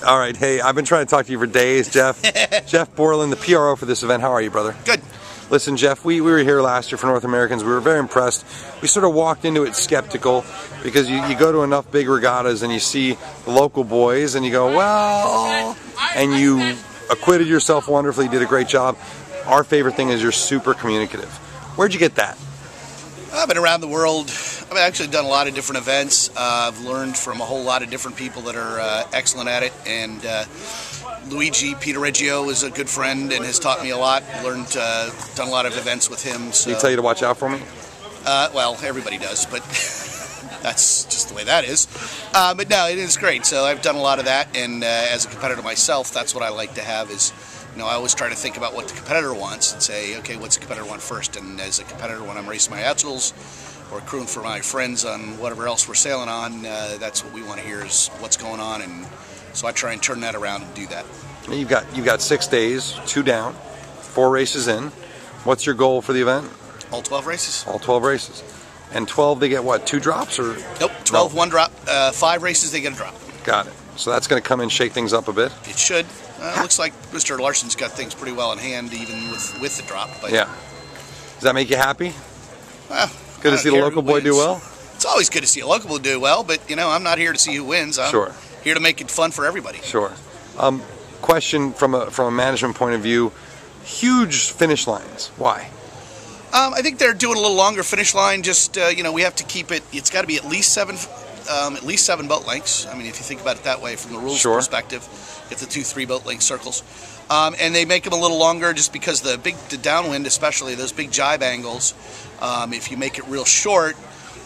All right. Hey, I've been trying to talk to you for days, Jeff. Jeff Borland, the PRO for this event. How are you, brother? Good. Listen, Jeff, we were here last year for North Americans. We were very impressed. We sort of walked into it skeptical because you go to enough big regattas and you see the local boys and you go, well, and you acquitted yourself wonderfully, did a great job. Our favorite thing is you're super communicative. Where'd you get that? I've been around the world. I've actually done a lot of different events. I've learned from a whole lot of different people that are excellent at it. And Peter Reggio is a good friend and has taught me a lot. Learned, done a lot of events with him. So. Did he tell you to watch out for me? Well, everybody does, but that's just the way that is. But no, it is great. So I've done a lot of that, and as a competitor myself, that's what I like to have is, I always try to think about what the competitor wants and say, okay, what's the competitor want first? And as a competitor, when I'm racing my Yachts or crewing for my friends on whatever else we're sailing on, that's what we want to hear is what's going on, and so I try and turn that around and do that. You've got 6 days, 2 down, 4 races in. What's your goal for the event? All 12 races. All 12 races. And 12, they get what, 2 drops or? Nope, 12, no. 1 drop. 5 races, they get a drop. Got it. So that's going to come and shake things up a bit? It should. It looks like Mr. Larson's got things pretty well in hand, even with the drop. But yeah. Does that make you happy? Well, good to see the local boy do well? It's always good to see a local boy do well, but, I'm not here to see who wins. I'm here to make it fun for everybody. Sure. Question from a management point of view, huge finish lines. Why? I think they're doing a little longer finish line. Just we have to keep it. It's got to be at least 7 boat lengths. I mean, if you think about it that way, from the rules perspective, get the 2-3 boat length circles, and they make them a little longer just because the downwind, especially those big jibe angles. If you make it real short,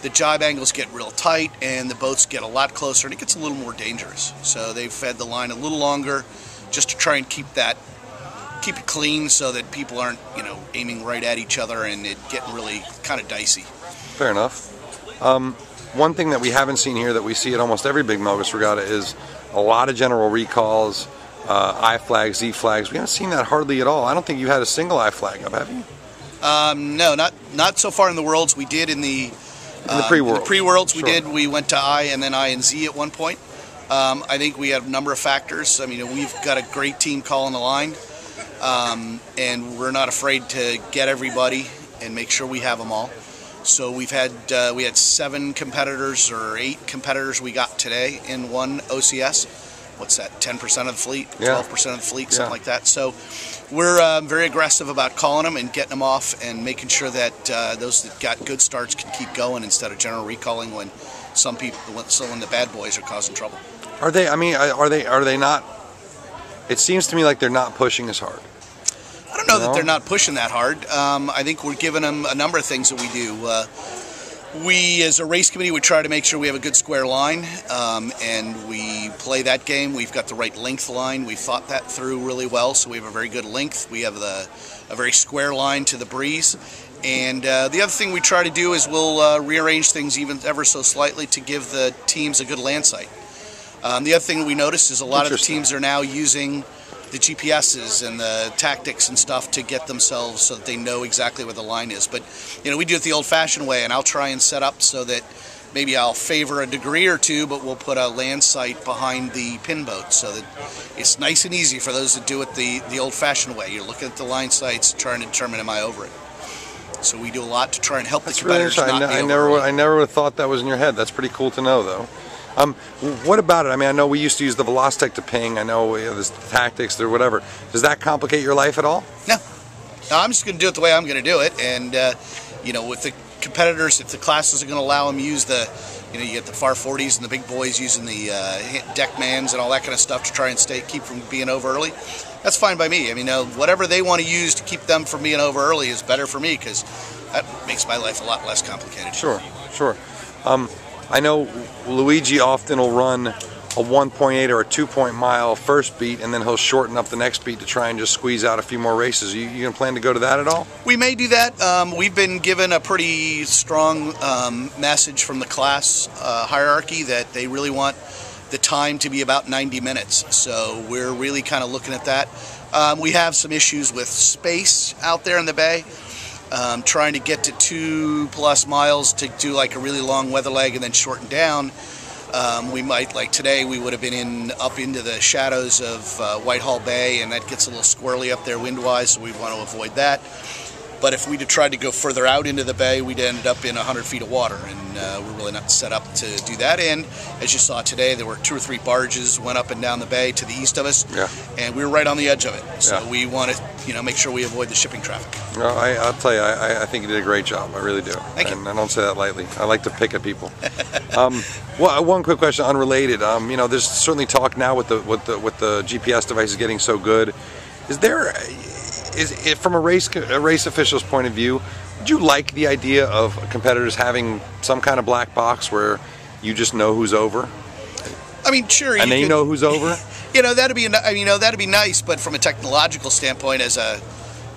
the jibe angles get real tight, and the boats get a lot closer, and it gets a little more dangerous. So they've fed the line a little longer, just to try and keep it clean, so that people aren't aiming right at each other and it getting really kind of dicey. Fair enough. One thing that we haven't seen here that we see at almost every big Melges regatta is a lot of general recalls, I flags, Z flags. We haven't seen that hardly at all. I don't think you had a single I flag up, have you? No, not so far in the Worlds. We did in the pre-Worlds. In the pre-Worlds, we did. We went to I and then I and Z at one point. I think we have a number of factors. I mean, we've got a great team calling the line, and we're not afraid to get everybody and make sure we have them all. So we had 7 competitors or 8 competitors we got today in one OCS. What's that? 10% of the fleet, 12% of the fleet, something like that. So we're very aggressive about calling them and getting them off and making sure that those that got good starts can keep going instead of general recalling when some when the bad boys are causing trouble. Are they? I mean, are they not? It seems to me like they're not pushing as hard. I don't know that they're not pushing that hard. I think we're giving them a number of things that we do. We, as a race committee, we try to make sure we have a good square line, and we play that game. We've got the right length line. We've thought that through really well, so we have a very good length. We have a very square line to the breeze. And the other thing we try to do is we'll rearrange things even ever so slightly to give the teams a good land sight. The other thing we noticed is a lot of the teams are now using the GPSs and the tactics and stuff to get themselves so that they know exactly where the line is. But we do it the old-fashioned way, and I'll try and set up so that maybe I'll favor a degree or two, but we'll put a land sight behind the pin boat so that it's nice and easy for those that do it the old-fashioned way. You're looking at the line sights, trying to determine, am I over it? So we do a lot to try and help the competitors not be over it. I never would have thought that was in your head. That's pretty cool to know, though. What about it? I mean, I know we used to use the Velocitek to ping. I know there's tactics or whatever. Does that complicate your life at all? No. I'm just going to do it the way I'm going to do it. And, with the competitors, if the classes are going to allow them to use the, you get the far 40s and the big boys using the deck mans and all that kind of stuff to try and keep from being over early, that's fine by me. I mean, whatever they want to use to keep them from being over early is better for me because that makes my life a lot less complicated. Sure. I know Luigi often will run a 1.8 or a 2 mile first beat, and then he'll shorten up the next beat to try and just squeeze out a few more races. You going to plan to go to that at all? We may do that. We've been given a pretty strong message from the class hierarchy that they really want the time to be about 90 minutes. So we're really kind of looking at that. We have some issues with space out there in the bay. Trying to get to 2+ miles to do like a really long weather leg and then shorten down We might, like today, we would have been up into the shadows of Whitehall Bay, and that gets a little squirrely up there wind-wise, so we want to avoid that. But if we'd have tried to go further out into the bay, we'd ended up in 100 feet of water, and we're really not set up to do that. And as you saw today, there were 2 or 3 barges went up and down the bay to the east of us, and we were right on the edge of it. So we want to, make sure we avoid the shipping traffic. Well, I'll tell you, I think you did a great job. I really do. Thank you. And I don't say that lightly. I like to pick at people. Well, one quick question, unrelated. There's certainly talk now with the GPS devices getting so good. Is from a race official's point of view, would you like the idea of competitors having some kind of black box where you just know who's over? I mean, sure. And they know who's over? That'd be nice, but from a technological standpoint, as a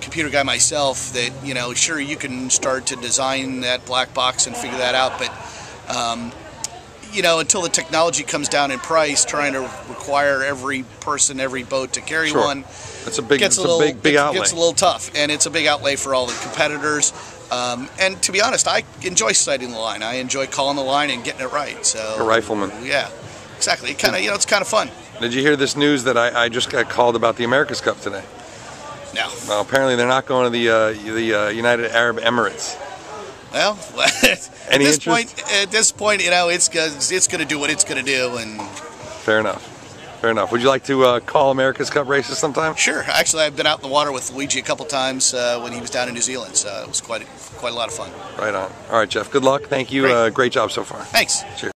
computer guy myself, that, sure, you can start to design that black box and figure that out, but until the technology comes down in price, trying to require every person, every boat to carry one, it's a big outlay. It gets a little tough, and it's a big outlay for all the competitors. And to be honest, I enjoy sighting the line. I enjoy calling the line and getting it right. So a rifleman. Yeah, exactly. It kind of, it's kind of fun. Did you hear this news that I just got called about the America's Cup today? No. Well, apparently they're not going to the United Arab Emirates. Well, at this point, it's going to do what it's going to do, and fair enough. Fair enough. Would you like to call America's Cup races sometime? Sure. Actually, I've been out in the water with Luigi a couple times when he was down in New Zealand, so it was quite a lot of fun. Right on. All right, Jeff. Good luck. Thank you. Great job so far. Thanks. Cheers.